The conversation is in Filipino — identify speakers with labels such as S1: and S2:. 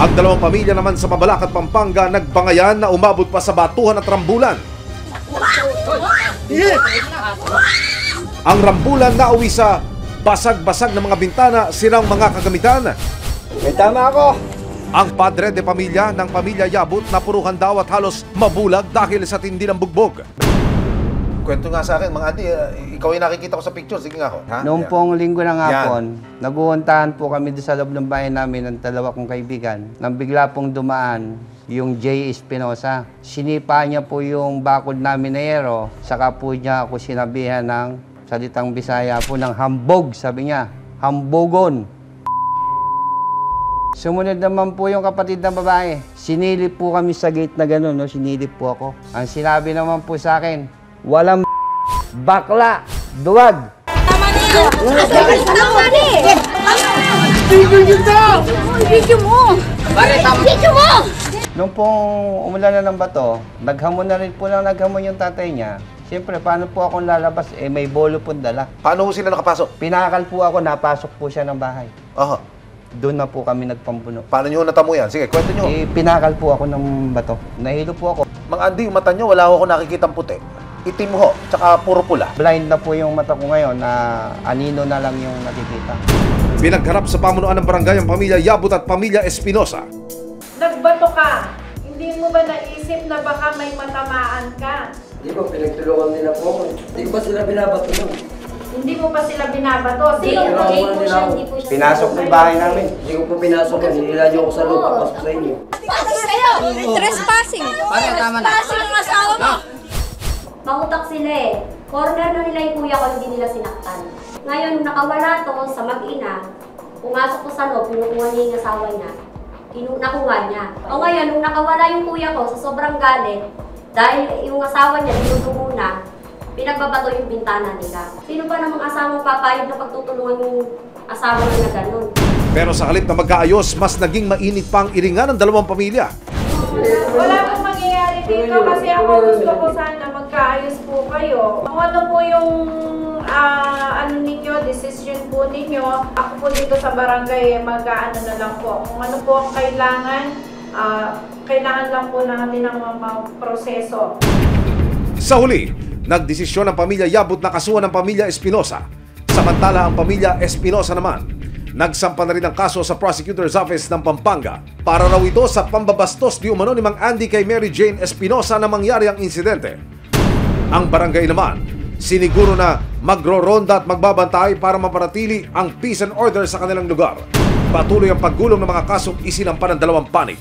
S1: Ang dalawang pamilya naman sa Mabalacat, Pampanga nagbangayan na umabot pa sa batuhan at rambulan. Ang rambulan na uwi sa basag-basag ng mga bintana, sirang mga kagamitan.
S2: May tama ako.
S1: Ang padre de pamilya ng pamilya Yabut napuruhan daw at halos mabulag dahil sa tindi ng bugbog. Kwento nga sa akin, mga adi, ikaw yung nakikita ko sa picture. Sige nga ho.
S2: Noong pong linggo ng hapon, naguuntahan po kami doon sa loob ng bahay namin ng dalawa kong kaibigan. Nang bigla pong dumaan yung J. Espinosa. Sinipa niya po yung bakod namin na yero, saka po niya ako sinabihan ng salitang Bisaya po ng hambog, sabi niya. Hambogon. Sumunod naman po yung kapatid ng babae. Sinilip po kami sa gate na gano'n, no? Sinilip po ako. Ang sinabi naman po sa akin, walang bakla, duwag.
S3: Tama na yun! Tama na eh! Video mo! Video mo!
S2: Nung pong umulan na ng bato, naghamon na rin po lang naghamon yung tatay niya. Siyempre, paano po akong lalabas? Eh, may bolo po dala.
S1: Paano ho sila nakapasok?
S2: Pinakal po ako, napasok po siya ng bahay.
S1: Aha.
S2: Doon na po kami nagpampuno.
S1: Paano nyo natamo yan? Sige, kwento nyo.
S2: Eh, pinakal po ako ng bato. Nahilo po ako.
S1: Mang Andy, yung mata nyo, wala ho ako nakikitang puti. Itim ho, tsaka puro pula.
S2: Blind na po yung mata ko ngayon na anino na lang yung nakikita.
S1: Pinagharap sa pamunuan ng barangay ang pamilya Yabut at pamilya Espinosa.
S4: Nagbato ka. Hindi mo ba naisip na baka may matamaan ka?
S5: Di ba, pinagtulungan nila po ako. Di ba sila binabato nun?
S4: Hindi mo pa sila binabato.
S3: Hindi po siya, hindi po siya.
S2: Pinasok ng bahay namin.
S5: Hindi ko po pinasok yan. Hinila niyo ako sa loob, papasok sa inyo.
S3: Kayo! Trespassing! Trespassing ang asawa mo!
S6: Mangutak sila eh. Corner na nila yung kuya ko, hindi nila sinaktan. Ngayon, nung nakawala to sa mag-ina, pumasok ko sa loob, pinukuha niya yung asawa niya. Nakuha niya. O ngayon, nung nakawala yung kuya ko sa sobrang galit, dahil yung asawa niya, dinutungo na, pinagbabato yung bintana nila. Sino ba namang asawang papayag na pagtutulungan yung asawa niya na ganun?
S1: Pero sa halip na magkaayos, mas naging mainit pa ang iringan ng dalawang pamilya.
S4: Wala pong mangyayari dito kasi ako gusto ko sana magkaayos po kayo. Kung ano po yung ano ninyo, decision po ninyo, ako po dito sa barangay mag-ano na lang po. Kung ano po ang kailangan lang po natin ng mga proseso.
S1: Sa huli, nagdesisyon ang pamilya Yabut na kasuhan ng pamilya Espinosa. Samantala ang pamilya Espinosa naman, nagsampa na rin ang kaso sa Prosecutor's Office ng Pampanga para raw ito sa pambabastos di umano ni Mang Andy kay Mary Jane Espinosa na mangyari ang insidente. Ang barangay naman, siniguro na magro-ronda at magbabantay para mapanatili ang peace and order sa kanilang lugar. Patuloy ang paggulong ng mga kasong isinampa ng dalawang panig.